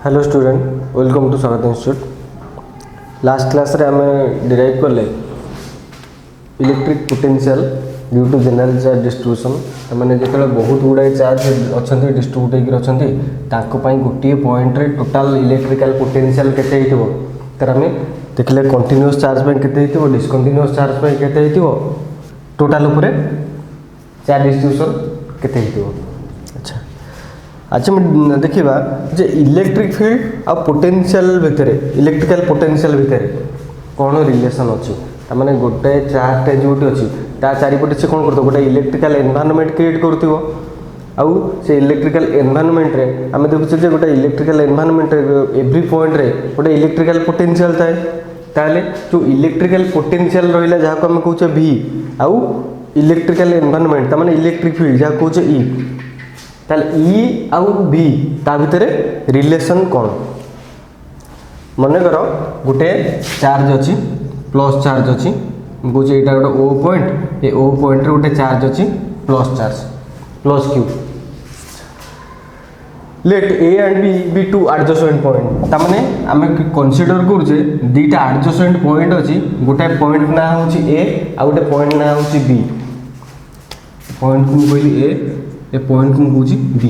Hello student, welcome to Swagat institute. Last class रे आम derive कले electric potential due to general charge distribution. मैंने जो बहुत गुड़ाए चार्ज अच्छा डिस्ट्रीब्यूट होकर गोटे पॉइंट रे टोटाल इलेक्ट्रिकल पोटेंशियल केते तर आम देखले कंटिन्यूअस चार्ज केते डिस्कंटिन्यूअस चार्ज केते टोटाल उपरे चार्ज डिस्ट्रीब्यूशन केते अच्छा अच्छा मैं देखा जे इलेक्ट्रिक फील्ड आ पोटेंशियल भितर इलेक्ट्रिकल पोटेंशियल भितर कौन रिलेशन अच्छी मैंने गोटे चार्ज जो अच्छी ता चारिपटे से कौन कर गोटे इलेक्ट्रिकल एनवायरनमेंट क्रिएट करुव आउ से इलेक्ट्रिकल एनवायरनमेंट रे आम देखुचे जे गोटे इलेक्ट्रिकल एनवायरनमेंट एवरी पॉइंट रे गोटे इलेक्ट्रिकल पोटेंशियल थाए ताले जो इलेक्ट्रिकल पोटेंशियल रहा जहाँ को आम कहूचे V आउ इलेक्ट्रिकल एनवायरनमेंट ताने इलेक्ट्रिक फील्ड जहाँ कहूचे E ताले E आउ V ता भितर रिलेशन कौन मन कर गोटे चार्ज अच्छी प्लस चार्ज अच्छी कौच यहाँ गोटे O पॉइंट ये O पॉइंट रे गोटे चार्ज अच्छी plus charge plus Q let A and B be two adjacent point ताने आम कंसीडर करुचे दीटा एडजसेंट पॉइंट अच्छी गोटे पॉइंट ना हूँ A आ गोटे पॉइंट ना हूँ B पॉइंट को कहली ए पॉइंट को कहूँ B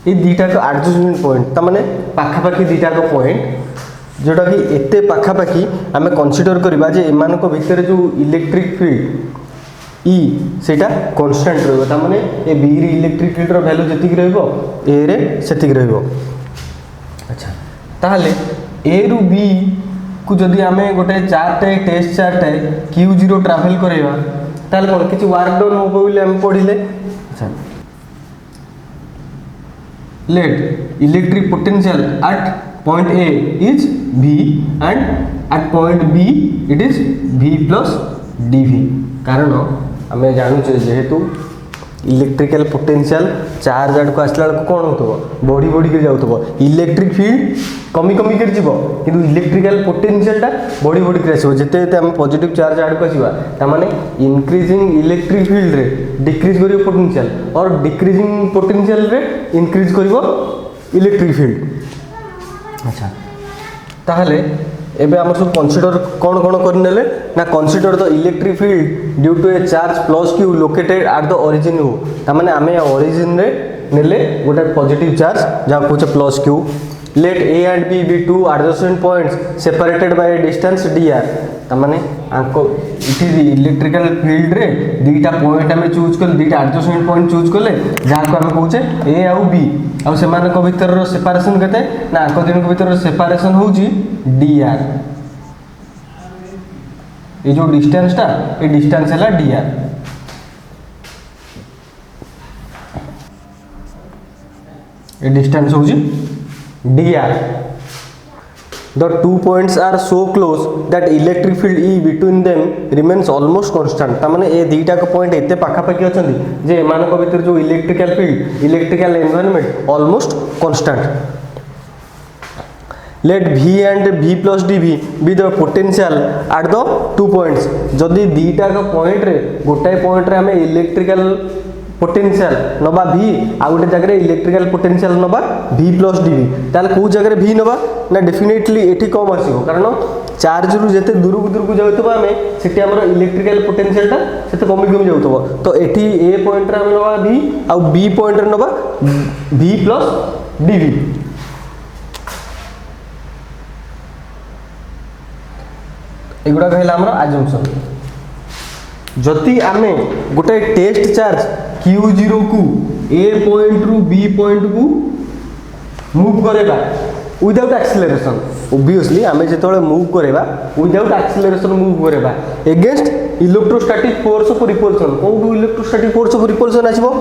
ये दीटा को एडजसेंट पॉइंट ताने पाखापाखी दीटा को पॉइंट जोटा कि एते पाखापाखी आम कंसीडर करवा जे एमान को भितर जो इलेक्ट्रिक फील्ड E सेटा कांस्टेंट रहिबो ताने ए B रे इलेक्ट्रिक फील्ड रो वैल्यू जतिक रहिबो A रे सेतिक रहिबो। अच्छा ताहले A रु B को जदि आमे गोटे chart test chart Q0 travel करैबा ताहले कोन किछि वर्क डाउन होबो बोली हम पढिले। अच्छा let electric potential at point A is V and at point B it is V plus dV कारण आम जानूचे जेहेतु इलेक्ट्रिकल पोटेंशियल चार्ज आड़ को आसला बेलू कौन हो बढ़ी बढ़ी कर जाऊ इलेक्ट्रिक फील्ड कमी कमी कर जीव कि इलेक्ट्रिकल पोटेंशियलटा बढ़ी बढ़ी कर आसो जिते आम पॉजिटिव चार्ज आड़ को आसवा ताने इंक्रीजिंग इलेक्ट्रिक फील्ड रे डिक्रीज कर पोटेंशियल और डिक्रीजिंग पोटेंशियल रे इंक्रीज कर इलेक्ट्रिक फील्ड। अच्छा ताहले एबे आम सब कंसीडर कौन कौन करने ना consider the electric field due to a charge plus Q located at the origin हो ताने आम ओरिजिन रे नेले गोटे पॉजिटिव चार्ज जहाँ कहूँ plus Q let A and B be two adjacent points separated by distance dr ताने आंको इठी electrical field रे दीटा पॉइंट आम चूज कर दीटा एडजेसेंट पॉइंट चूज कले जहाँ को आम कहूचे A आउ B आउ से भितर सेपरेशन केते ना आंको दिन भितर सेपरेशन होउची dr ये जो डिस्टेंस टा ये डिस्टेंस है dr ये डिस्टेंस होउची dr the two points are so close that electric field E between them remains almost constant ताने ए दीटा को पॉइंट एते पाखापाखी अछंती जे एमान को भितर जो electrical field electrical environment almost constant. Let V and V plus dV be the potential at the two points जदि दीटा को पॉइंट रे गोटाए पॉइंट रे हमें इलेक्ट्रिकल पोटेंशियल नबा V आ गोटे जगह इलेक्ट्रिकल पोटेंशियल नबा V प्लस dV ताले को जगह V नबा ना डेफिनेटली एठी कम आसीबो कारण चार्ज रु जेते दूर को जाउतबो हमें सेठी हमर इलेक्ट्रिकल पोटेंशियल ता सेते कमी जाउतबो तो एठी A पॉइंट रे हम नबा V आ B पॉइंट रे नबा V प्लस dV। एगुडा कहला हमर अजम्पशन जति आमे गोटे टेस्ट चार्ज Q0 को A पॉइंट रु B पॉइंट को मूव करेगा विदाउट एक्सीलरेशन ऑब्वियसली आमे जेतोले मूव करेगा विदाउट एक्सीलरेशन मूव करेगा against electrostatic force of repulsion कोउ इलेक्ट्रोस्टैटिक फोर्स ऑफ रिपल्सन आसीबो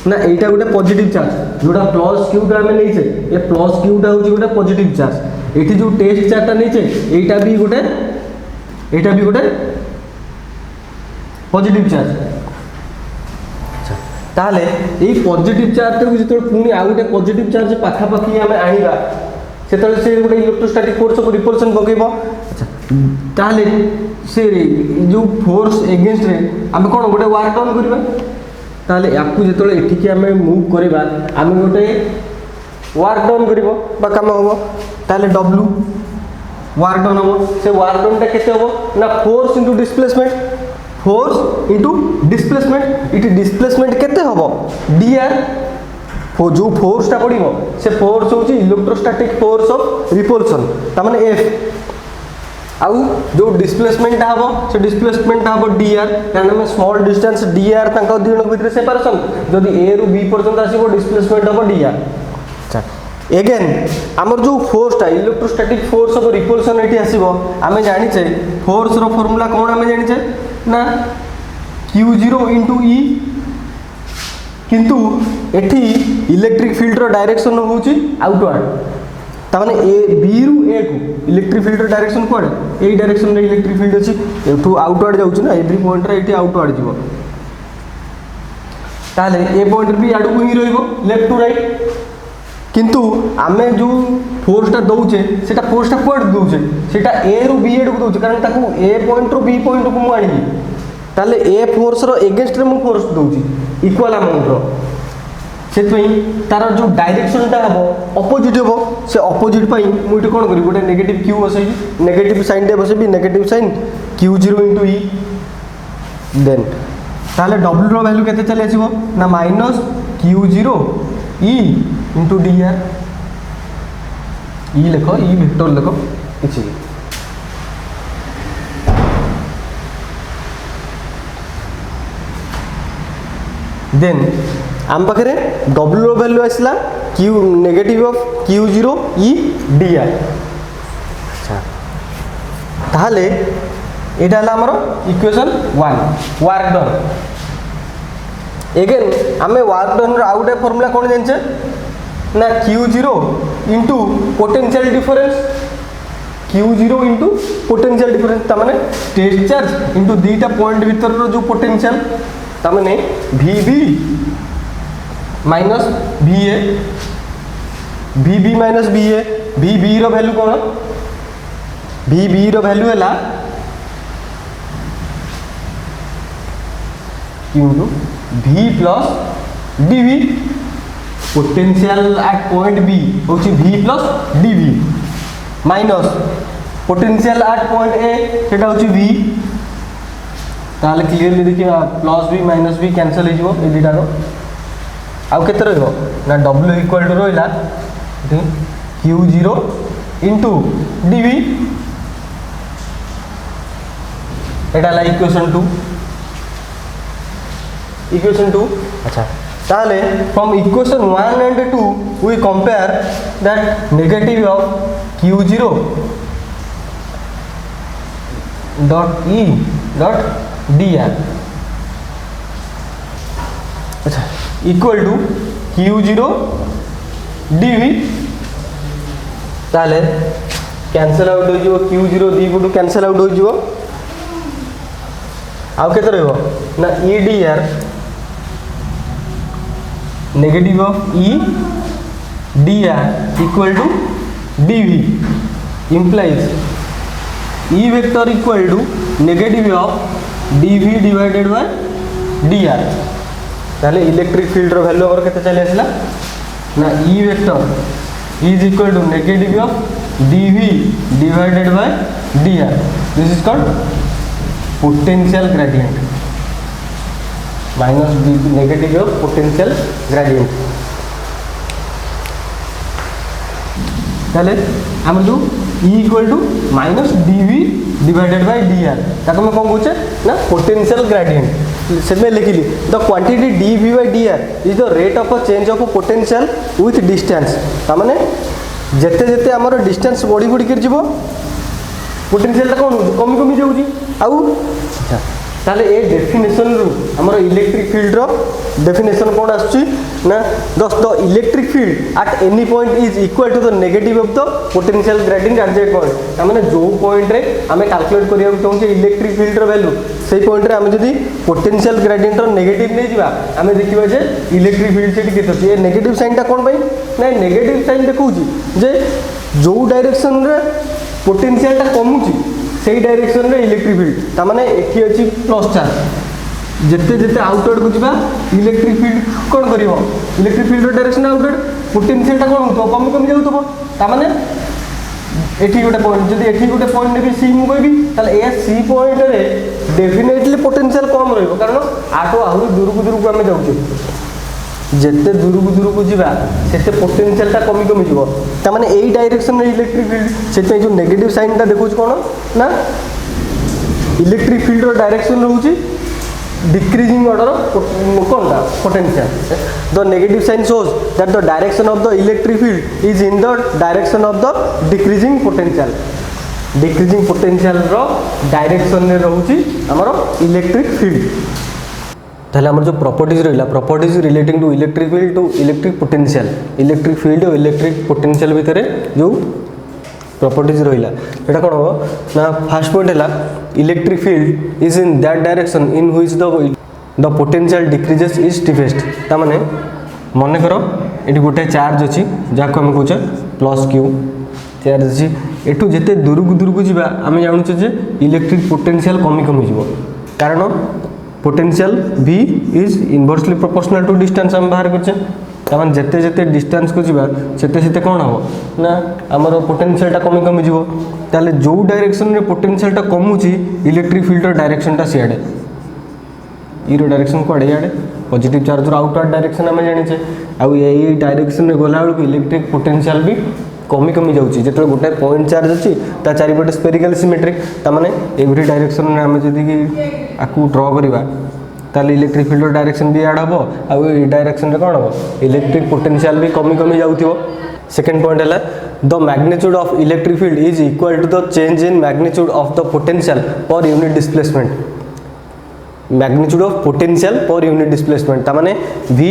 ना एटा गोटे पॉजिटिव चार्ज जोटा प्लस Q टा आमे नैचे ए प्लस Q टा होची गोटे पॉजिटिव चार्ज एठी जो टेस्ट चार्ज टा नैचे एटा भी गोटे पॉजिटिव चार्ज। अच्छा ताले ए पॉजिटिव चार्ज को जेतो पुनी आ गोटे पॉजिटिव चार्ज पाखापाखी आमे आनिबा सेतले से गोटे इलेक्ट्रोस्टैटिक फोर्स ऑफ रिपल्सन पकेबो। अच्छा ताले से जो फोर्स एगेंस्ट रे आमे कोन गोटे वर्क डाउन करबा ताले याकू जेतले एठी कि आमे मूव करबा आमे गोटे वर्क डन करिवो बा काम होबो ताले W वर्क डन होबो से वर्क डन टा केते होबो ना force into displacement it displacement केते होबो dr जो फोर्स टा पड़िबो से फोर्स होची इलेक्ट्रोस्टैटिक फोर्स ऑफ रिपल्सन ता माने F आउ जो डिस्प्लेसमेंट हबो से डिस्प्लेसमेंट हबो dr कारण में स्मॉल डिस्टेंस dr तांका दिनो भितर सेपरेशन जदी a रु b पर्यंत आसीबो डिस्प्लेसमेंट हबो dr अच्छा अगेन हमर जो फोर्स टा इलेक्ट्रोस्टैटिक फोर्स ऑफ रिपल्सन एठी आसीबो आमे जानि छे फोर्स रो फार्मूला कोन आमे जानि छे ना q0 * e किंतु एठी इलेक्ट्रिक फील्ड रो डायरेक्शन होउची आउटवर्ड ता माने ए बी रु ए को इलेक्ट्रिक फील्ड रो डायरेक्शन कोड ए डायरेक्शन रे इलेक्ट्रिक फील्ड अछि एठू आउटवर्ड जाउची ना एवरी पॉइंट रे एठी आउटवर्ड जीवो ताले ए पॉइंट भी आडू ही रहइबो लेफ्ट टू राइट किंतु आमे जो फोर्स टा दउचे सेटा फोर्स टा कोड दउचे सेटा ए रु बी एड को दउचे कारण ताकू ए पॉइंट रु बी पॉइंट को मु आनी ताले ए फोर्स रो अगेंस्ट रे मु फोर्स दउची इक्वल अमाउंट रो सेतपई तार जो डायरेक्शन टा हबो ऑपोजिट हबो से ऑपोजिट पई मु इटे कोन करी गोटे नेगेटिव q बसै नेगेटिव साइन दे बसै भी negative sign q0 * e then ताले w रो वैल्यू केते चले आसीबो ना -q0 e * dr e लिखो e वेक्टर लिखो किछि देन आम पाखे W रो वैल्यू आसला q negative of q0 e dr अच्छा ताहले एटा हला हमर इक्वेशन 1 वर्क डन अगेन आमे वर्क डन रो आउट फार्मूला कोन जानछे ना q0 * potential difference q0 * potential difference ता माने स्टेट चार्ज इनटू दीटा पॉइंट भीतर रो जो पोटेंशियल ता माने vb minus va vb minus va vb रो वैल्यू कोन vb रो वैल्यू हला q v plus dv potential at point b होची v plus dv minus potential at point a सेटा होची v ताले clearly देखिए plus v minus v cancel हो जिवो ए दिटा रो आउ केते रहइबो ना w इक्वल टू रोइला q0 * dv एटा ला इक्वेशन 2 अच्छा ताले from equation 1 and 2 we compare that negative of q0 dot e dot dr अच्छा इक्वल टू q0 dv ताले कैंसिल आउट हो जिवो q0 dv to cancel out हो जिवो आउ केते रहइबो ना e dr negative of e dr equal to dv implies e vector equal to negative of dv divided by dr ताले इलेक्ट्रिक फील्ड रो वैल्यू और केते चले आसला ना e vector is equal to negative of dv divided by dr this is called potential gradient minus negative of potential gradient ताले हम जो e equal to minus dv divided by dr ताको मैं कोन कहूचे ना पोटेंशियल ग्रेडियंट से मैं लिखिली the quantity dv by dr is the rate of a change of potential with distance ता माने जेते जेते हमर डिस्टेंस बॉडी बॉडी कर जिवो पोटेंशियल ता कोन कमी कमी जाउजी आउ अच्छा ताले ए डेफिनेशन रु हमर इलेक्ट्रिक फील्ड रो डेफिनेशन कोन आछी ना the electric field at any point is equal to the negative of the potential gradient at that point ता माने जो पॉइंट रे हमें कैलकुलेट करिया चाहू इलेक्ट्रिक फील्ड रो वैल्यू सेही पॉइंट रे हमें जदी पोटेंशियल ग्रेडियंट रो नेगेटिव नै जिबा हमें देखिबा जे इलेक्ट्रिक फील्ड सेठी केते अछि ए नेगेटिव साइन ता कोन भाई नै नेगेटिव साइन देखौची जे जो डायरेक्शन रे पोटेंशियल ता कमुची सेही डायरेक्शन रे इलेक्ट्रिक फील्ड ता माने एठी अछि प्लस चार्ज जिते जिते आउटवर्ड को जीवा इलेक्ट्रिक फील्ड कौन कर इलेक्ट्रिक फील्ड डायरेक्शन आउटवर्ड पोटेंशियलटा कौन हो कमी कमी जाऊथबो तामाने एठी गोटे पॉइंट जदि एठी गोटे पॉइंट नेबी सी मु कहबी ताले ए सी पॉइंट रे डेफिनेटली पोटेंशियल कम रहइबो कारण आटो आहुरी दूर को आमे जाउछु जिते दूर को जीवा सेते पोटेंशियलटा कमी कमी जीवो तामाने एई डायरेक्शन रे इलेक्ट्रिक फील्ड सेते जो नेगेटिव साइनटा देखौछ कोन ना इलेक्ट्रिक फील्ड रो डायरेक्शन रहउची decreasing order of potential. The negative sign shows that the direction of the electric field is in the direction of the decreasing potential. Decreasing potential row direction रे रहउची हमरो electric field. ताले हमर जो properties रहला properties relating to electric field to electric potential electric field और electric potential भितरे जो properties रहिला एटा कोन हो ना फर्स्ट पॉइंट हैला electric field is in that direction in which the potential decreases is steepest ता माने मने करो एटी गोटे चार्ज अछि जाको हम कहूचे प्लस क्यू चार्ज अछि एटू जते दूर को जीवा हम जानु जे इलेक्ट्रिक पोटेंशियल कमी कमी जीवो कारण potential v is inversely proportional to distance हम बाहर करछे तामान जेते जेते डिस्टेंस को जीवा सेते सेते कोन हो ना हमरो पोटेंशियलटा कमी कमी जीवो ताले जो डायरेक्शन रे पोटेंशियलटा कमुची इलेक्ट्रिक फील्ड रो डायरेक्शनटा सियाडे इरो डायरेक्शन कोडे याडे पॉजिटिव चार्ज रो आउटवर्ड डायरेक्शन हम जानि छे आ एई डायरेक्शन रे गोला बेलको इलेक्ट्रिक पोटेंशियल भी कमी कमी जाउची जेते गोटे पॉइंट चार्ज अछि ता चारि पटे स्फेरिकल सिमेट्रिक ता माने एवरी डायरेक्शन रे हम जदी कि आकू ड्रा करिबा ताले इलेक्ट्रिक फील्ड डायरेक्शन भी ऐड हबो आ ए डायरेक्शन रे कोन हबो इलेक्ट्रिक पोटेंशियल भी कमी कमी जाउथिबो सेकंड पॉइंट हैला the magnitude of electric field is equal to the change in magnitude of the potential per unit displacement magnitude of potential per unit displacement ता माने v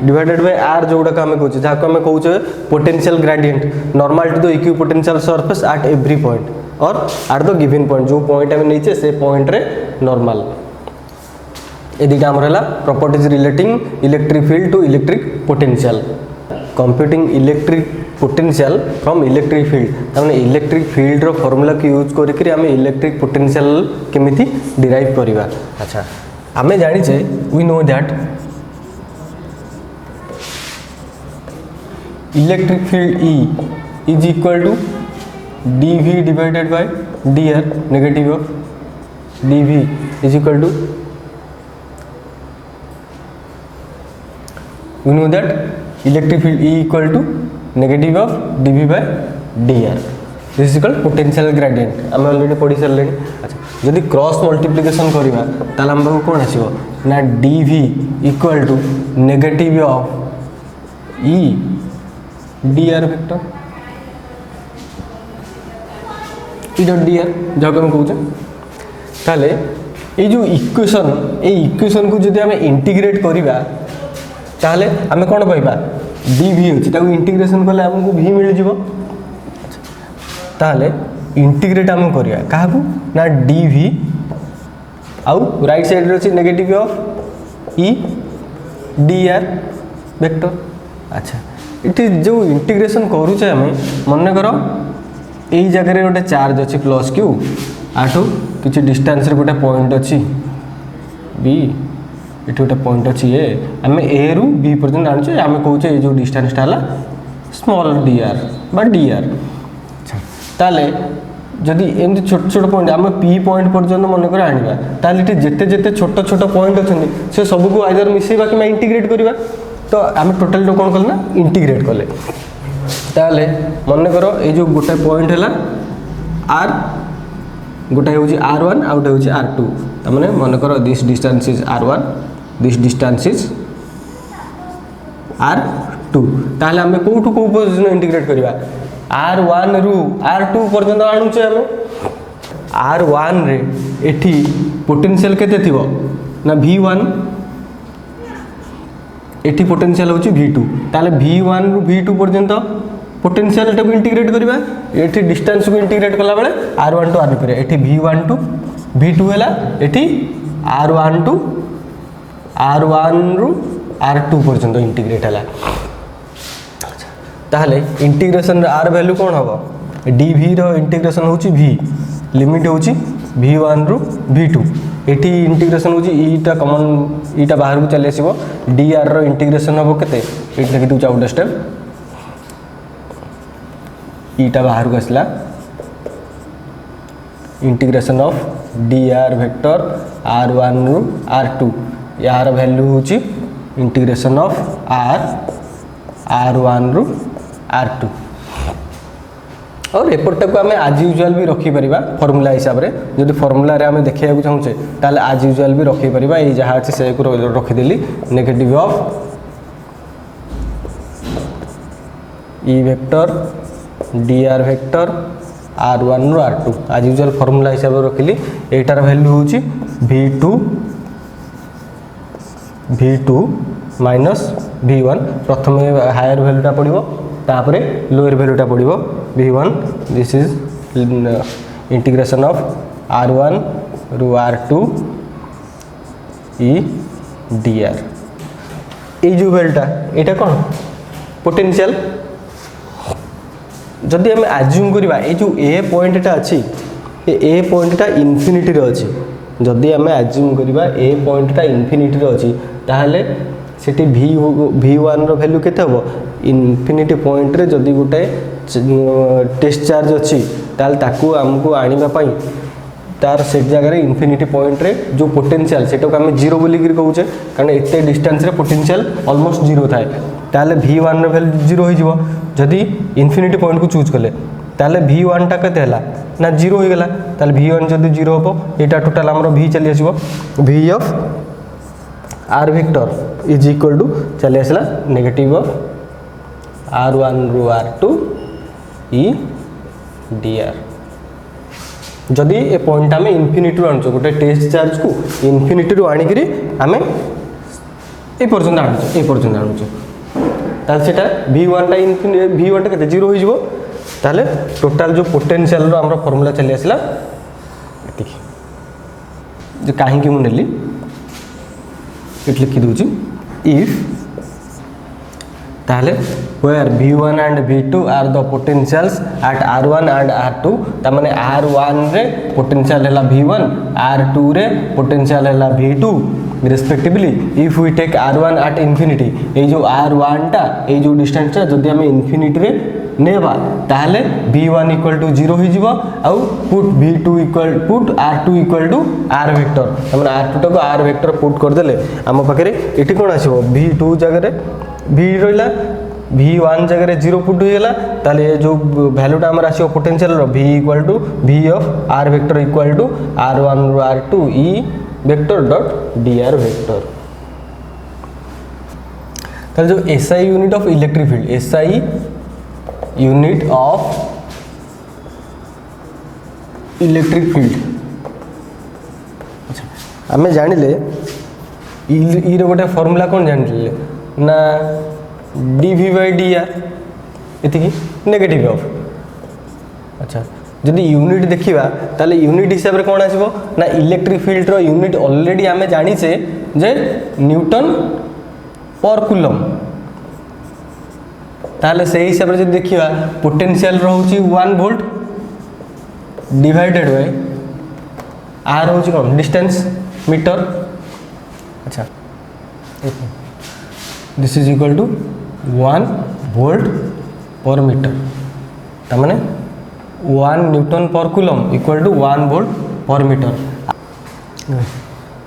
डिवाइडेड बाय r जोडा का हमें कहूचे जाको हमें कहूचे potential gradient normal to the equipotential surface at every point और एट द गिवन पॉइंट जो पॉइंट हमें नीचे से पॉइंट रे नॉर्मल ए दुटा हमर हला properties relating electric field to electric potential computing electric potential from electric field ताने इलेक्ट्रिक फील्ड रो फार्मूला के यूज करके हमें इलेक्ट्रिक पोटेंशियल केमिति डिराइव करबा अच्छा हमें जानि छे we know that electric field E is equal to dv divided by dr negative of dv is equal to we know that electric field E equal to negative of dv by dr this is called potential gradient हम already पढ़ी सरले अच्छा जदी cross multiplication करिवा ताला हमको कोन आसीबो ना dv equal to negative of E dr vector E dot dr जाको हम कहूचे ताले ए जो इक्वेशन को जदी हम इंटीग्रेट करिवा ताले हमें कौन पाइबा dv होची ताको इंटीग्रेशन करले हमको v मिल जिवो ताले इंटीग्रेट हम करिया काहाकू ना dv आउ राइट साइड रे अछि negative of e dr vector अच्छा इति जो इंटीग्रेशन करू छे हमें मन करो एई जगह रे गोटे चार्ज अछि प्लस q आठो किछि डिस्टेंस रे गोटे पॉइंट अछि b इट गोटे पॉइंट अच्छी ए आम ए रु बी पर्यटन आने आम कहे ये जो डिस्टेंसटा है स्मॉल dr बा dr अच्छा ताले जदि एमती छोट छोट पॉइंट आम पी पॉइंट पर्यटन मनकर आनिबा ताले जिते जिते छोट छोट पॉइंट अच्छे से सबको आइदर मिसेबा कि इंटीग्रेट करवा तो आम टोटल कौन कले ना इंटीग्रेट कले ताले मन कर ये जो गोटे पॉइंट है r गोटे हूँ r1 आउ गोटे हूँ r2 तमें मन कर this distance is r1 this distance is r2 ताले हमें कोठू को पोजीशन इंटीग्रेट करबा r1 रु r2 पर्यंत आणुचे हमें r1 रे एठी पोटेंशियल केते थिबो ना v1 एठी पोटेंशियल होची v2 ताले v1 रु v2 पर्यंत पोटेंशियल टाको इंटीग्रेट करबा एठी डिस्टेंस को इंटीग्रेट कला बेले r1 टू r2 करे एठी v1 टू v2 हैला एठी r1 टू r1 रु r2 पर्यंत इंटीग्रेट हैला ताहले इंटीग्रेशन r वैल्यू कोन हबो dv रो इंटीग्रेशन होची v लिमिट होची v1 रु v2 एठी इंटीग्रेशन होची ईटा कॉमन ईटा बाहर को चले आसीबो dr रो इंटीग्रेशन होबो केते एठी लिखि दउ आउट स्टेप ईटा बाहर को आसला integration of dr vector r1 रु r2 यार वैल्यू होची इंटीग्रेशन ऑफ r1 रु r2 और एपटा को आम आज यूजुआल भी रखी परिबा फॉर्मूला हिसाब रे जदि फॉर्मूला रे आम देखिया को चाहूचे ताले आज यूजुआल भी रखी परिबा ए जहा अछि से को रखि देली negative of E vector dr vector r1 रो r2 आज यूजुअल फार्मूला हिसाब रे रखिली एटार वैल्यू होची v2 माइनस v1 प्रथम हायर वैल्यूटा पड़िबो तापरे लोअर वैल्यूटा पड़िबो v1 this is integration of r1 रो r2 e dr ए जो वैल्यूटा एटा कोन पोटेंशियल जदि आम आज्यूम करवा ये जो ए पॉइंटटा अच्छी ए पॉइंटटा इनफिनिटी रे अच्छी जदि आम आज्यूम करवा ए पॉइंटटा इनफिनिटी रे अच्छी ताहले सेठी v1 रो वैल्यू केते हबो इनफिनिटी पॉइंट रे जदि गोटे टेस्ट चार्ज अच्छी ताल ताकू हमको आनिबा पई तार से जगह रे इनफिनिटी पॉइंट रे जो पोटेंशियल सेटा को हम जीरो बोली कहूचे कारण एते डिस्टेंस रे पोटेंशियल ऑलमोस्ट जीरो थाए ताले v1 रो वैल्यू जीरो हो जिवो जदि इनफिनिटी पॉइंट को चूज कले ताले v1 टा केते हला ना जीरो हो गला ताले v1 जदि जीरो हबो एटा टोटल हमरो v चली आसीबो v of r vector is equal to चली आसला नेगेटिव ऑफ r1 रो r2 e dr जदि ए पॉइंट आम इनफिनिटी रू आनुछ गोटे टेस्ट चार्ज को इनफिनिटी रू आनिक आम ए पर्यंत आनुछ ताले सेटा v1 टा इनफिनिटी v1 टा केते जीरो हो जिवो ताले टोटल जो पोटेंशियल रो हमरो फार्मूला चली आसला एतिकी जे काहे कि मु नेली एट लिखि दोची इफ ताले where v1 and v2 are the potentials at r1 and r2 ता माने r1 रे पोटेंशियल हैला v1 r2 रे पोटेंशियल हैला v2 respectively if we take r1 at infinity ए जो r1 टा ए जो डिस्टेंस ता जदि हम इनफिनिटी रे नेबा ताले v1 इक्वल टू 0 हो जिवो आउ put v2 equal put r2 equal to r vector त माने r2 टा को r वेक्टर पुट कर देले हम पाखरे एठी कोन आसीबो v2 जगह रे v रहिला v1 जगह रे 0 पुट हो गेला ताले जो वैल्यूटा हमर आसीबो पोटेंशियल रो v equal to v of r vector equal to r1 रो r2 e vector dot dr vector ताले जो SI unit of electric field SI unit of electric field अच्छा आमे जानिले ई रो गोटे फार्मूला कोन जानिले ना dv by dr एतिकी negative of अच्छा जदि यूनिट देखिबा ताले यूनिट हिसाब रे कोन आसीबो ना इलेक्ट्रिक फील्ड रो यूनिट ऑलरेडी आमे जानि छे जे न्यूटन पर कूलम ताले से हिसाब रे जदि देखिबा पोटेंशियल रहउची 1 वोल्ट डिवाइडेड बाय r होची कोन डिस्टेंस मीटर अच्छा this is equal to 1 volt per metre ता माने 1 newton per coulomb equal to 1 volt per metre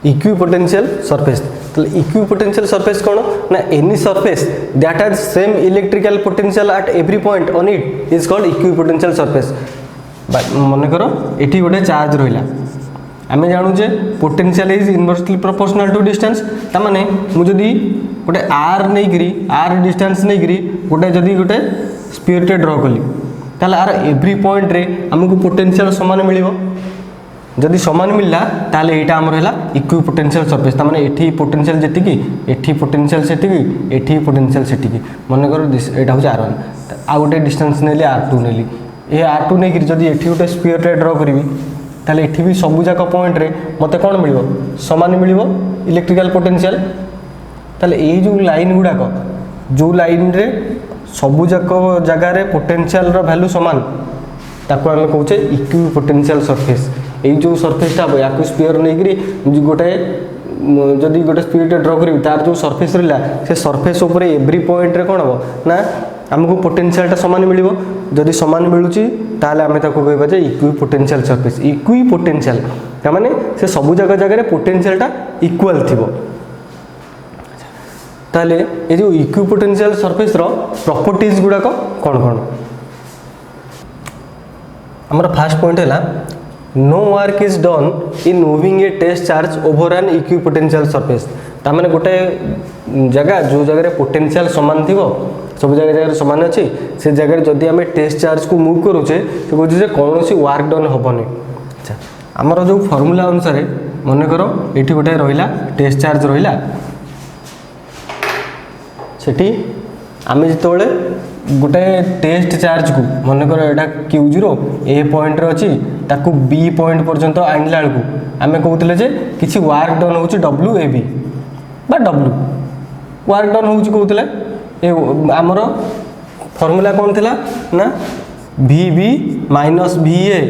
equipotential surface तो इक्विपोटेंशियल सरफेस कौन ना any surface that has same electrical potential at every point on it is called equipotential surface मन कर एठी गोटे charge रहिला आम जानू जे potential is inversely proportional to distance ता माने मु जदी गोटे r नहीं करी r डिस्टेंस नहीं करी गोटे जदी गोटे स्फीयर टे ड्रा कली ताले आर एवरी पॉइंट रे हमको पोटेंशियल समान मिलिबो जदी समान मिलला ताले एटा हमर हैला इक्विपोटेंशियल सरफेस ता माने एठी पोटेंशियल जेतिकी एठी पोटेंशियल सेतिकी एठी पोटेंशियल सेतिकी मन कर एटा हो r1 आ गोटे डिस्टेंस नेली r2 नेली ए r2 नै करी जदी एठी गोटे स्फीयर टे ड्रा करबी ताले एठी भी सबु जाक पॉइंट रे मते कोन मिलिबो समान मिलिबो इलेक्ट्रिकल पोटेंशियल ताले ए जो लाइन गुडाक जो लाइन रे सबु जाक जगह रे पोटेंशियल रो वैल्यू समान ताको हम कहउचे इक्विपोटेंशियल सरफेस ये जो सरफेसटा हम या स्पीयर नहीं गोटे जदि गोटे स्पीड ड्र करी तार जो सरफेस रहा से सरफेस उपर एव्री पॉइंट रे कौन हम ना आमको पोटेंशियलटा सामान मिल जदि सामान मिलूँ ताहले आम कहवा जे equipotential surface equipotential माने से सब जगह जगह पोटेंशियलटा इक्वाल थी ताहले ये जो इक्वी पोटेंशियल सरफेस रो प्रॉपर्टीज गुड़ाक कौन कौन हमारा फास्ट पॉइंट है no work is done in moving a test charge over an equipotential surface तार गोटे जगह जो जगह पोटेंशियल सामान थी सब जगह जगह सामान अच्छी से जगह जदि आम टेस्ट चार्ज को मूव करुचे तो कहते कौन सी वर्क डन हेनी। अच्छा आमर जो फर्मूला अनुसार मन कर ये गोटे रहा टेस्ट चार्ज रहा सेठी आम जो गोटे टेस्ट चार्ज को मन कर यहाँ Q0 ए पॉइंट अच्छी ताकू बी पॉइंट पर्यंत आनला बेलू आम कहते जे किसी वर्क डन हो WAB बा W वर्क डन हो कहते आमर फर्मूला कौन थिला ना VB minus VA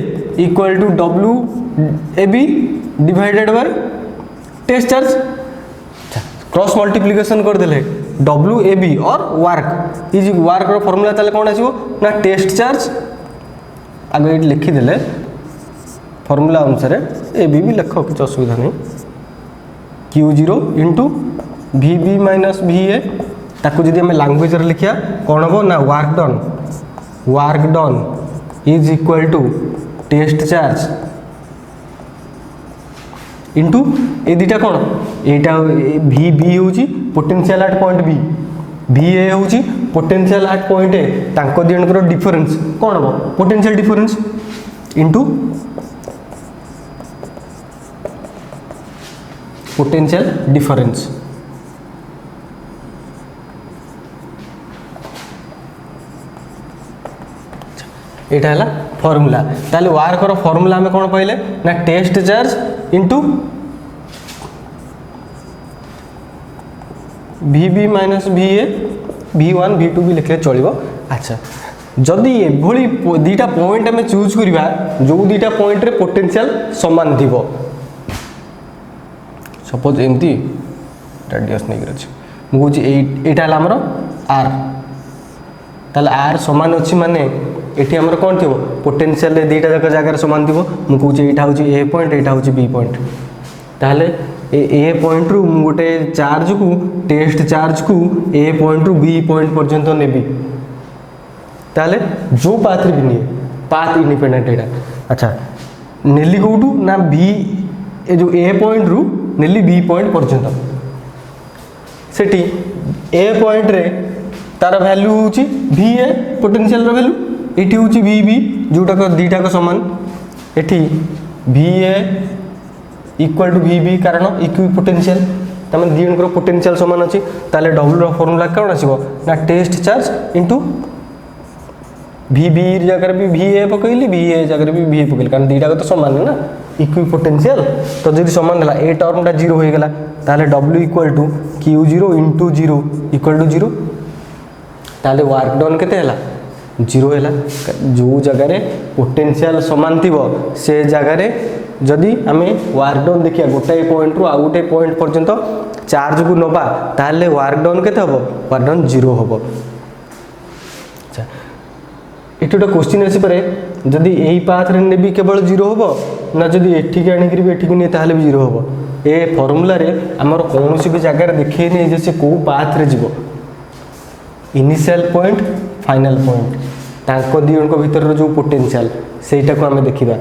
equal to WAB divided by test charge cross multiplication करदे WAB और वर्क इज वर्क फर्मूला ताले कौन आसीबो ना टेस्ट चार्ज आगे ये लिखिदेले फर्मूला अनुसार AB भी लिख किसी असुविधा नहीं Q0 into VB minus VA ताकू जदि आम लैंग्वेज लिखा कौन हम ना work done is equal to test charge into a दुटा कौन यहाँ VB हूँ potential at point B VA हूँ पोटेंशियल एट पॉइंट A तांको दिजणकर डिफरेंस कौन हम potential difference into potential difference यहाँ है फर्मूला ताले वार्कर फर्मूला आम कौन पाइले ना test charge into VB minus VA V1 V2 भी लिखले चलो। अच्छा जदि एभली दुटा पॉइंट आम चूज करवा जो दुटा पॉइंट रे पोटेंशियल समान थी सपोज एमती रेडियस नहीं मुझे यहाँ आमर R ताले R समान अच्छी माने ये आमर कौन थी पोटेंशियल दुटा जाक जगह सामान थी मुझे यहाँ हूँ ए पॉइंट यहाँ हूँ बी पॉइंट ताहले ए पॉइंट रु गोटे चार्ज को टेस्ट चार्ज को ए पॉइंट रु बी पॉइंट पर्यंत नेबी ताहले जो पाथ रे भी नहीं पाथ इंडिपेंडेंट यहाँ। अच्छा नेली कौटू ना बी ए जो ए पॉइंट रु नेली बी पॉइंट पर्यंत सेठी ए पॉइंट रे तार वैल्यू हूँ VA पोटेंशियल वैल्यू ये हूँ VB जोटाक दुटाक सामान ये VA इक्वल टू VB कारण इक्वी पोटेंशियल तमें दिजणकर पोटेंशियल सामान अच्छी ताले W फर्मूला कौन आसो ना टेस्ट चार्ज इंटू VB जगह भी VA पकईली VA जगह भी VA पकईली कारण दुटाक तो सामान है ना इक्वी पोटेंशियल तो जब सामान है ए टर्मटा 0 हो गला ताले W equal to Q0 into 0 equal to 0 ताले वर्क डन केते हला 0 है जो जगार पोटेंशियल सामान थी से जगार जदि आम वर्क डन देखिए गोटे पॉइंट रु आउ गोटे पॉइंट पर्यंत चार्ज को नवा ताहले वर्क डन केते हबो वर्क डन 0 हबो। अच्छा ये गोटे क्वेश्चन आसीपे जदि यही पाथ रे नेबी केवल 0 हबो ना जदि एठिक आनिक भी एठिक नहीं ताहले भी 0 हबो ए फॉर्मूला रे हमर कोनोसी भी जगह देखिए नहीं जे से को पाथ रे जीवो इनिशियल पॉइंट फाइनल पॉइंट तांको दिजणक भितर जो पोटेंशियल सेटा को आम देखा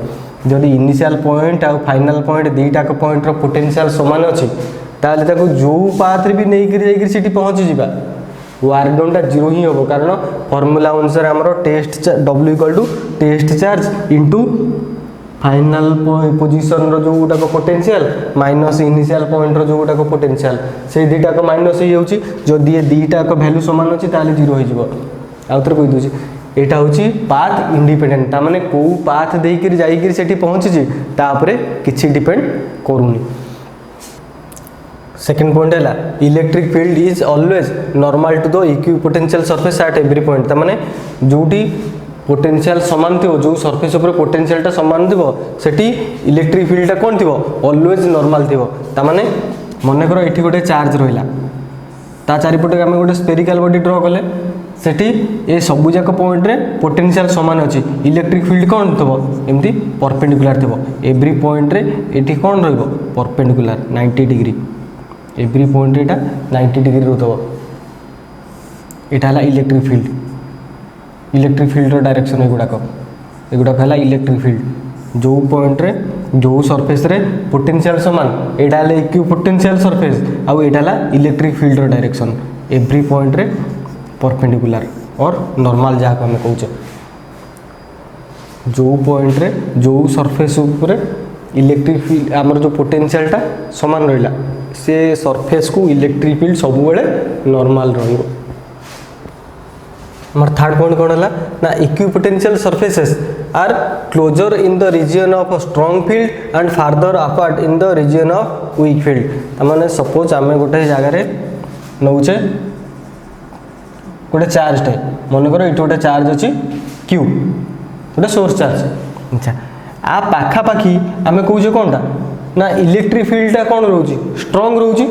जदि इनिशियल पॉइंट आ फाइनल पॉइंट दुटाक पॉइंट रो पोटेंशियल समान अच्छी ताले ताको जो पाथ रे भी नहीं करी जाई सेठी पहुंची जिबा वर्क डनटा 0 ही होबो कारण फॉर्मूला अनुसार हमरो test W equal to test charge into final position रो जो गोटाक पोटेंशियल माइनस इनिशियल पॉइंट रो जो गोटाक पोटेंशियल से दुटाक माइनस हो जाउची जदि ये दुटाक वैल्यू समान अच्छी ताले 0 हो जिवो आउथर कहि दूची यहाँ हूँ पाथ इंडिपेंडेंट ताने कौ पाथ देकर जाइए सेठी पहुँची तापर किसी डिपेंड करूनी। सेकेंड पॉइंट है electric field is always normal to the equipotential surface at every point ताने जोटी पोटेंशियल सामान थी जो सरफेस ऊपर पोटेंशियलटा सामान थी सेठी इलेक्ट्रिक फील्डटा कौन थी ऑलवेज नॉर्मल थी ताने मन कर ये गोटे चार्ज रहा ता चारिपटे आम गोटे स्पेरिकल बॉडी ड्र कले सेठी ए सबू जाक पॉइंट रे पोटेंशियल सामान अच्छी इलेक्ट्रिक फील्ड कौन थो एमती परपेंडिकुलर थो एव्री पॉइंट रे एटी कौन रहिबो परपेंडिकुलर 90 डिग्री एव्री पॉइंट एटा 90 डिग्री रोथो एटा हला इलेक्ट्रिक फील्ड रो डायरेक्शन एगुड़ाक है इलेक्ट्रिक फील्ड जो पॉइंट रे जो सरफेस रे पोटेंशियल सामान एटा हला इक्यू पोटेंशियल सरफेस आउ एटा हला इलेक्ट्रिक फील्ड रो डायरेक्शन एव्री पॉइंट रे परपेंडिकुलर और नॉर्मल जहाँ आम कहे जो पॉइंट रे जो सरफेस ऊपर इलेक्ट्रिक फील्ड आमर जो पोटेंशियलटा सामान रहा से सरफेस को इलेक्ट्रिक फील्ड सब बेले नॉर्मल रहिबो। हमार थर्ड पॉइंट कौन है ना equipotential surfaces are closer in the region of strong field and farther apart in the region of weak field मैंने सपोज आम गोटे जगार नौचे गोटे चार्ज टे मन कर ये गोटे चार्ज अच्छी क्यू गोटे सोर्स चार्ज अच्छा आ पाखापाखि आम कहे कौनटा ना इलेक्ट्रिक फील्डटा कौन रोचे स्ट्रॉन्ग रोचे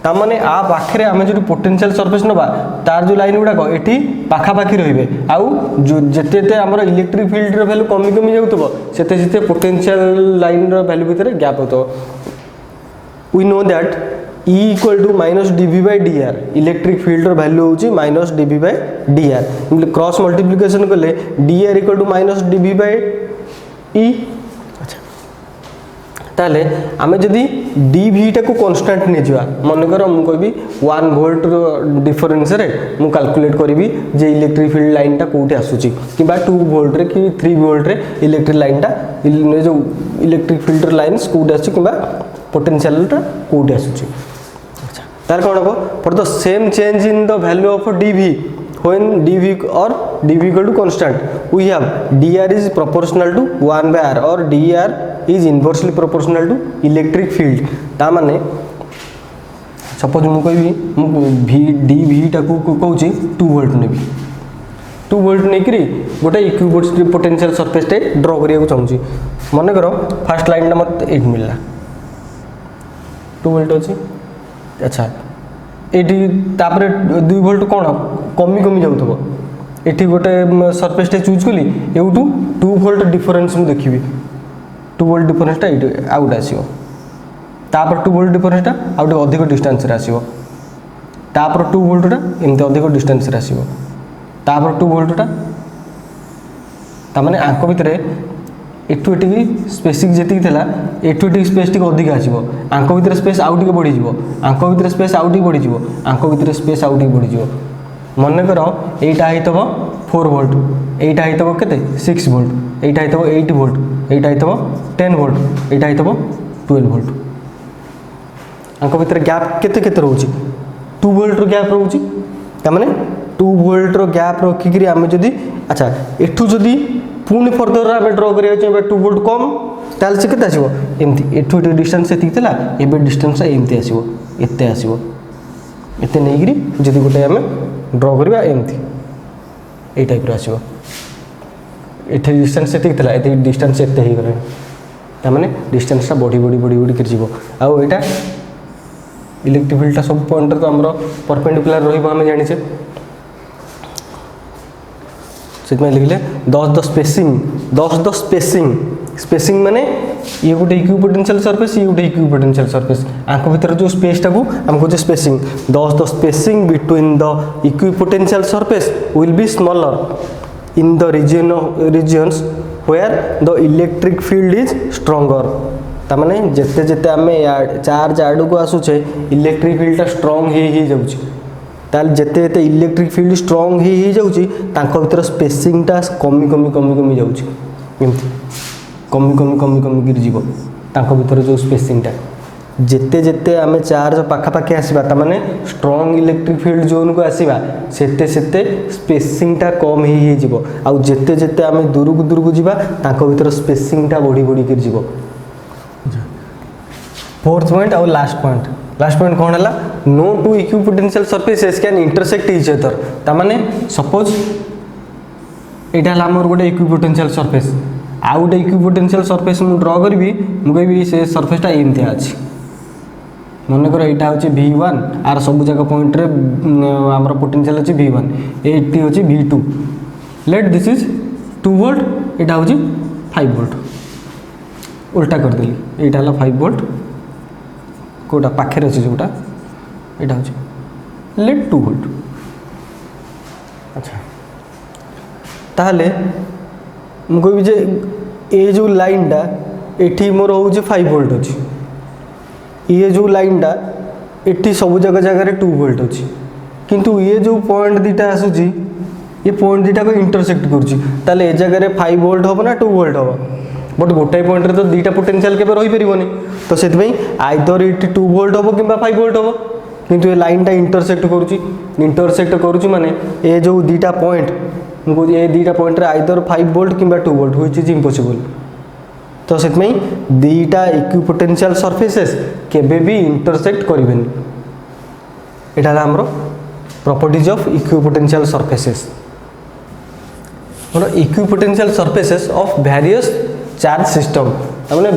ताने आ पाखे आम जो पोटेंशियल सरफेस नवा तार जो लाइन गुड़ाक ये पाखापाखि रे आउ जो जिते आम इलेक्ट्रिक फील्ड वैल्यू कमी कमी जाऊे से पोटेंशियल लाइन वैल्यू भितर गैप होता we know that E equal to minus dv by dr electric field value होची minus dv by dr cross multiplication कले dr equal to minus dv by e अच्छा ताले आमे जदी dv टा को कांस्टेंट ने जिवा मन कर मु कहबी 1 वोल्ट रो डिफरेंस रे मु कैलकुलेट करबी जे इलेक्ट्रिक फील्ड लाइन टा कोठी आसुची किबा 2 वोल्ट रे कि 3 वोल्ट रे इलेक्ट्रिक लाइन टा जो इलेक्ट्रिक फील्ड लाइन्स कोठी आसुची किबा पोटेंशियल टा कोठी आसुची तार कौन हम for the same change in the value of dv when dv or dv equal to constant we have dr is proportional to 1 by r or dr is inversely proportional to electric field ता माने suppose मु कहबी dv टा को कहूची 2 volt नेबी 2 volt नेकरी गोटे equipotential potential surface टे draw करिया चाहूची मन करो फर्स्ट लाइन टा मत 8 मिलला 2 वोल्ट अछि अच्छा ये 2 वोल्ट कौन कमी कमी जाऊे ये गोटे सरफेस टे चूज कली एवटू 2 वोल्ट डिफरेंस मुझे देखी 2 वोल्ट डिफरेंसटा ये आउट आसो 2 वोल्ट डिफरेंसटा आउट अधिक डिस्टेंस आसो 2 वोल्टा एमती अधिक डिस्टेंस आसो 2 वोल्टा ताने आंक भितर एठू एटी स्पेसिक जी थी एठू एटी स्पेस टी अधिक आसो आंक भितर स्पेस आउ टे बढ़ी आंक भितर स्पेस आउ टे बढ़ी आंक भितर स्पेस आउ टे बढ़ी मन कर यहाँ हो 4 वोल्ट यहाँ हो के 6 वोल्ट यहाँ हो 8 वोल्ट यहाँ हो 10 वोल्ट यहाँ हो 12 वोल्ट आंक भितर गैप केते रोचे 2 वोल्ट रो गैप रोचे ताने 2 वोल्ट रो गैप रखिक आम जदि अच्छा एठू जदि पुणी फर्दर आम ड्र करा 2 वोल्ट कम ताल से केते आसीबो एमती एठू एठू डिस्टेंस एति थिला एबे डिस्टेंस एमती आसीबो एते आसीबो एते नेगिरी जदि गोटे आम ड्र करबा एमती ए टाइप रो आसीबो एठे डिस्टेंस एति थिला एति डिस्टेंस एते हे गले ता माने डिस्टेंस ता बढ़ी बढ़ी बढ़ी बढ़ी कर जीवो आ एटा इलेक्ट्रिक फील्ड ता सब पॉइंट तो हमरो परपेंडिकुलर रहिबो हम जानि छे से लिखले 10 द स्पेसिंग माने ये गोटे इक्विपोटेंशियल सरफेस ये गोटे इक्विपोटेंशियल सरफेस आंक भीतर जो स्पेसटा को हम कहते spacing 10 the spacing between the equipotential surface will be smaller in the regions where the electric field is stronger तामाने जेते जेते आमे चार्ज आडू को आसुचे इलेक्ट्रिक फील्डटा स्ट्रांग ही जाउची ताल जेते जेते इलेक्ट्रिक फील्ड स्ट्रांग ही जाउची तांको भीतर स्पेसिंगटा कमी कमी कमी कमी जाउची एमती कमी कमी कमी कमी गिर जीवो तांको भीतर जो स्पेसिंगटा जेते जेते आमे चार्ज पाखा पाखे आसीबा तामाने स्ट्रांग इलेक्ट्रिक फील्ड जोन को आसीबा सेते सेते स्पेसिंगटा कम ही जीवो आ जेते जेते आमे दूर को जीवा तांको भीतर स्पेसिंगटा बढ़ी बढ़ी गिर जीवो फोर्थ पॉइंट और लास्ट पॉइंट कौन है no two equipotential surfaces can intersect each other तामाने सपोज यहाँ आमर गोटे इक्विपोटेंशियल सरफेस आउ गोटे इक्विपोटेंशियल सरफेस मुझे ड्र करी मुझे से सरफेसटा एमती अच्छी मन कर यहाँ हूँ V1 आर सब जगह पॉइंट रे आमर पोटेंशियल अच्छी V1 ये हूँ V2 let this is 2 volt यहाँ हूँ 5 वोल्ट उल्टा करदेली यहाँ है 5 वोल्ट कौटा पाखे अच्छे जोटा यहाँ हूँ लेट 2 वोल्ट अच्छा ताहले मुझे जे ये जो लाइनटा एठी मोर हूँ 5 वोल्ट अच्छी ये जो लाइनटा एठी सब जगह जगह 2 वोल्ट अच्छी किंतु ये जो पॉइंट दीटा आसूची ये पॉइंट दीटा को इंटरसेक्ट कर ए जगह 5 वोल्ट हम ना 2 वोल्ट हम बट गोटाए पॉइंट रे तो दुईटा पोटेंशियल के रही पारिबनी तो से आइदर ये 2 वोल्ट हम कि 5 वोल्ट हम किंतु ये लाइनटा इंटरसेक्ट करुच्ची माने ये जो दुईटा पॉइंट मुझे ये दुईटा पॉइंट रे आइदर 5 वोल्ट कि 2 वोल्ट व्हिच इज इम्पॉसिबल तो से दुईटा इक्विपोटेंशियल सरफेसेस केबे भी इंटरसेक्ट करें यहाँ आमर properties of equipotential surfaces equipotential surfaces of various charge system मैंने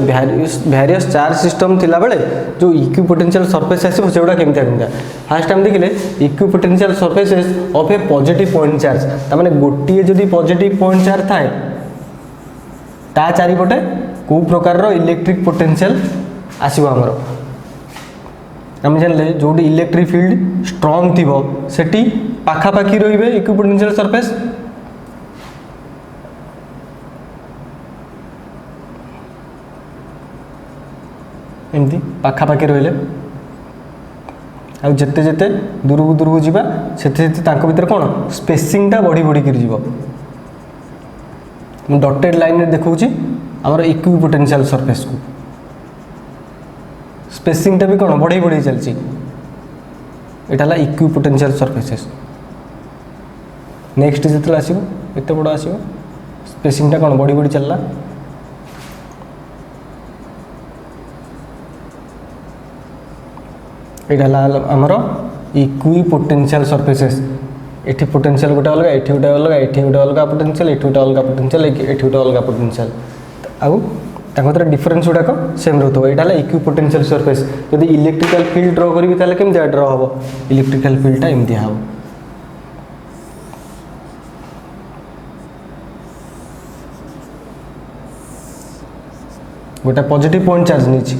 वेरियस चार्ज सिस्टम थिला बेले जो इक्विपोटेंशियल सरफेस आसो से केमतिया फास्ट टाइम देखिले equipotential surfaces of a positive point charge तामाने गोटे जदि पॉजिटिव पॉइंट चार्ज थाए ता चारिपटे को प्रकार इलेक्ट्रिक पोटेंशियल आसो आमर आम जानले जो इलेक्ट्रिक फील्ड स्ट्रॉन्ग थी सेठी पाखापाखी रही इक्विपोटेंशियल सरफेस एमती पाखापाखी रहिले आते जिते दूरक दूरक जावा से भर कौन स्पेसिंगटा बढ़ी बढ़ी कर डटेड लाइन में देखा आमर इक्विपोटेंशियल सरफेस को स्पेसिंगटा भी कौन बढ़ी बढ़ी चलती यहाँ है इक्विपोटेंशियल सरफेसेस नेक्स्ट जो आसो एत बड़ आसो स्पेसिंगटा कौन बढ़ी बढ़ी चलला यहाँ आमर इक्विपोटेंशियल सरफेसेस एठी पोटेंशियल गोटे अलग एठी गोटे अलग एठी गोटे अलग पोटेंशियल एठी गोटे अलग पोटेंशियल एठी गोटे अलग पोटेंशियल आउ भर डिफरेन्स गुड़ाक सेम रोक यहाँ है इक्विपोटेंशियल सरफेस जब इलेक्ट्रिकल फील्ड ड्र करी केमती ड्र हम इलेक्ट्रिकल फील्डटा एमती हम गोटे पॉजिटिव पॉइंट चार्ज नहीं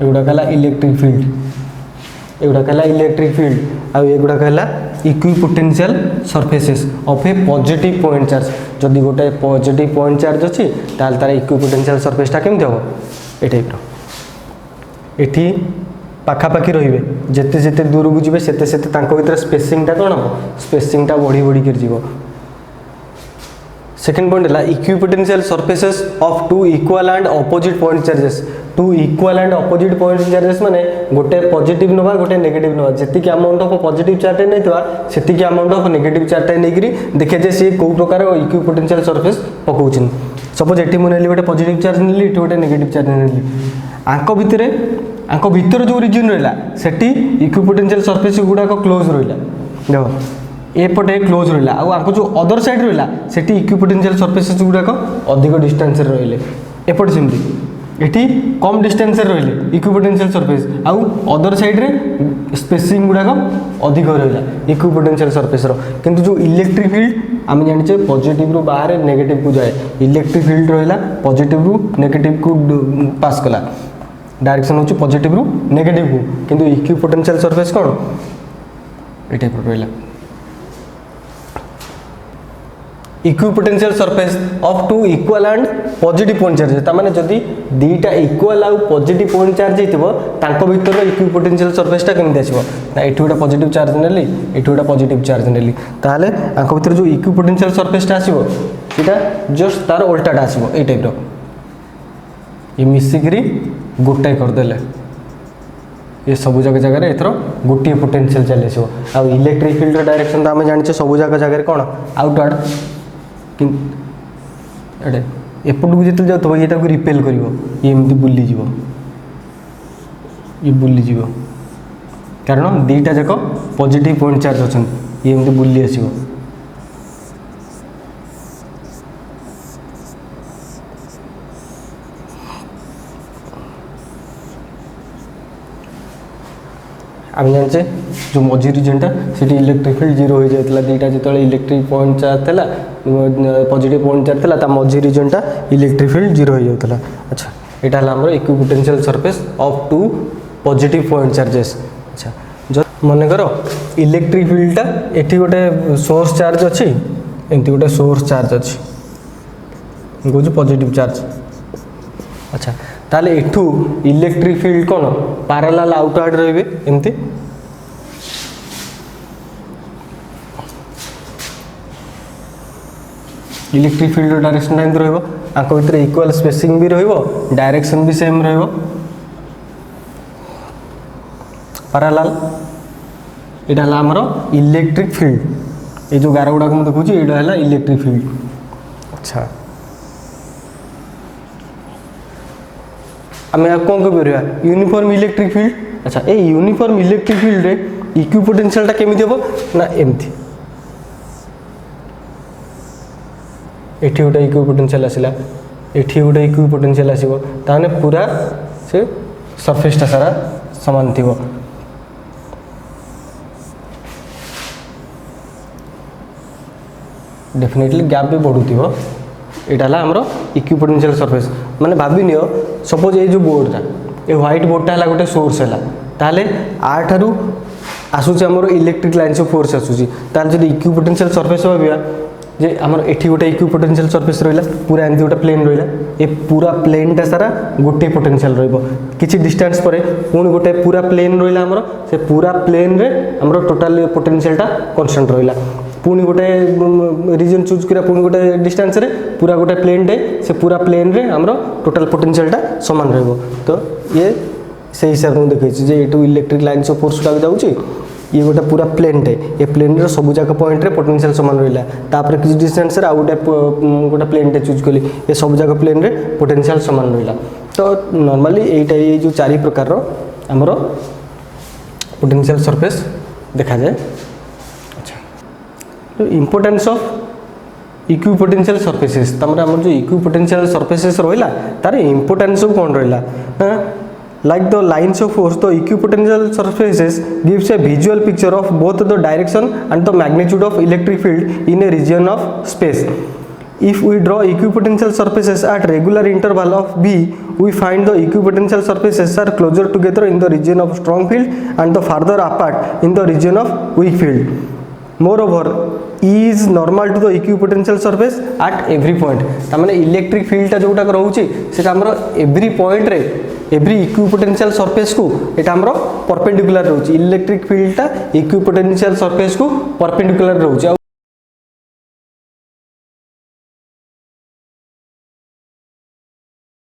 एगुड़ाक है इलेक्ट्रिक फील्ड एगुड़ाक है इलेक्ट्रिक फील्ड आगुड़ाक है equipotential surfaces of a positive point charge जदि गोटे पॉजिटिव पॉइंट चार्ज अच्छी ताल तार इक्विपोटेंशियल सरफेसटा केमती हम ए टाइप एठी पाखापाखी रे जिते जिते दूर को जी से भर स्पेसिंगटा कौन हम स्पेसिंगटा बढ़ी बढ़ी कर सेकेंड पॉइंट है equipotential surfaces of two equal and opposite point charges two equal and opposite point charges माने गोटे पॉजिटिव नवा गोटे नेगेटिव नवा जेतिक अमाउंट ऑफ पॉजिटिव चार्ज नहीं सेतिक अमाउंट ऑफ नेगेटिव चार्ज नहीं देखे जे सी को प्रकार इक्विपोटेंशियल सरफेस पकाउछन सपोज एटी मु नेली गोटे पॉजिटिव चार्ज नेली एटी गोटे नेगेटिव चार्ज नेली आंको भितर जो रीजन रहा सेठी इक्विपोटेंशियल सरफेस गुड़ाक क्लोज रहा देख एपटे क्लोज रहा आउ जो अदर साइड रहा से इक्विपोटेंशियल सरफेसेस गुड़ाक अधिक डिस्टेंस रहिले एपटे सेमती एटी कम डिस्टेंस रहिले इक्विपोटेंशियल सरफेस आउ अदर साइड रे स्पेसिंग गुड़ाक अधिक रहा इक्विपोटेंशियल सरफेस किंतु जो इलेक्ट्रिक फील्ड आम जाने पॉजिटिव रु बाहर नेगेटिव को जाए इलेक्ट्रिक फील्ड रहा पॉजिटिव रु नेगेटिव को पास कला डायरेक्शन होची पॉजिटिव रु नेगेटिव को किंतु इक्विपोटेंशियल सरफेस कौन ये टाइप रहा equipotential surface of two equal and positive point charge तामाने जदि दीटा इक्वल आउ पॉजिटिव पॉइंट चार्ज होइतिबो तांको भीतर इक्विपोटेंशियल सरफेसटा केमति आसीबो ना एठी गोटे पॉजिटिव चार्ज नेली एठी गोटे पॉजिटिव चार्ज नेली ताले आंको भीतर जो इक्विपोटेंशियल सरफेसटा आसीबो सेटा जस्ट तार उल्टाटा आसीबो ए टाइप रो ये मिसिकरी गोटे कर देले ये सब जगह जगह एथरो गोटे पोटेंशियल चले आसीबो आ इलेक्ट्रिक फील्ड डायरेक्शन तो आम जानिछे सब जगह जगह कौन आउटवर्ड कि एपटू जो जाऊ ये रिपेल कर ये बुलीज ये बुलीज कारण दीटा जाक पॉजिटिव पॉइंट चार्ज अच्छा ये एमती बुली आसो आम जाने जो मझी रिजनटा से इलेक्ट्रिक फील्ड जीरो हो जाता दुईटा जो इलेक्ट्रिक पॉइंट चार्ज था पॉजिटिव पॉइंट चार्ज था मझी रिजनटा इलेक्ट्रिक फील्ड जीरो हो जाता। अच्छा यहाँ है आम equipotential surface of two positive point charges. अच्छा जो मन कर इलेक्ट्रिक फील्डटा एटी गोटे सोर्स चार्ज अच्छी एमती गोटे सोर्स चार्ज अच्छी कौन पॉजिटिव चार्ज। अच्छा ताले एठू इलेक्ट्रिक फील्ड कौन पैरेलल आउटवर्ड रहिबे एमती इलेक्ट्रिक फील्ड डायरेक्शन एमती रहिबो आंक भितर इक्वल स्पेसिंग भी रहिबो डायरेक्शन भी सेम रहिबो पैरेलल। एटा हला हमर इलेक्ट्रिक फील्ड ये जो गार गुडा को देखुची एटा हला इलेक्ट्रिक फील्ड। अच्छा आम कौन कह यूनिफॉर्म इलेक्ट्रिक फील्ड। अच्छा ये यूनिफॉर्म इलेक्ट्रिक फील्ड रे इक्विपोटेंशियलटा केमिति हो ना एमती एठी गोटे इक्विपोटेंशियल आसिला एठी गोटे इक्विपोटेंशियल आसीबो ताने पूरा से सरफेसटा सारा समान थिबो। डेफिनेटली गैप भी बढ़ुथिबो यहाँ आमर इक्विपोटेंशियल सरफेस माने भाभी नियो सपोज ये जो बोर्डटा ये व्हाइट बोर्डटा है गोटे सोर्स है ताले आठारू आसूची आमर इलेक्ट्रिक लाइन्स ऑफ फोर्स आसूची ताले जब इक्विपोटेंशियल सरफेस भाविया जे आमर एठी गोटे इक्विपोटेंशियल सरफेस रहिला पूरा एमती गोटे प्लेन रहिला ये पूरा प्लेनटा सारा गोटे पोटेंशियल रहिबो किछि डिस्टेंस परे पुणी गोटे पूरा प्लेन रहिला आमर से पूरा प्लेन रे आमर टोटल पोटेंशियलटा कांस्टेंट रहिला पुणी गोटे रीजन चूज करा पुणी गोटे डिस्टेंस रे पूरा गोटे प्लेन टे से पूरा प्लेन रे हमरो टोटल पोटेंशियलटा समान रहबो। तो ये से हिसाब से देखै जे एटू इलेक्ट्रिक लाइन्स ऑफ फोर्स टाक जाउची ये गोटे पूरा प्लेन टे ये प्लेन रे सब जाक पॉइंट रे पोटेंशियल समान रहिला तापर किछि डिस्टेंस रे आ गोटे प्लेन टे चूज कली ये सब जाक प्लेन रे पोटेंशियल समान रहिला। तो नॉर्मली एटा ये जो चारि प्रकार रो हमरो पोटेंशियल सरफेस देखा जाए। तो इम्पोर्टेंस ऑफ इक्विपोटेंशियल सरफेसेस तमरा हमर जो इक्विपोटेंशियल सरफेसेस रहिला तार इम्पोर्टेंस कौन रहिला like the lines of force the equipotential surfaces gives a visual picture of both the direction and the magnitude of electric field in a region of space. If we draw equipotential surfaces at regular interval of b, we find the equipotential surfaces are closer together in the region of strong field and the farther apart in the region of weak field. Moreover, E is normal to the equipotential surface at every point. तामाने electric फील्डटा जोटा रहउची सेटा हमरो every point रे every equipotential surface को एटा हमरो परपेंडिकुलर रहउची इलेक्ट्रिक फील्डटा इक्विपोटेंशियल सरफेस को परपेंडिकुलर रहउची।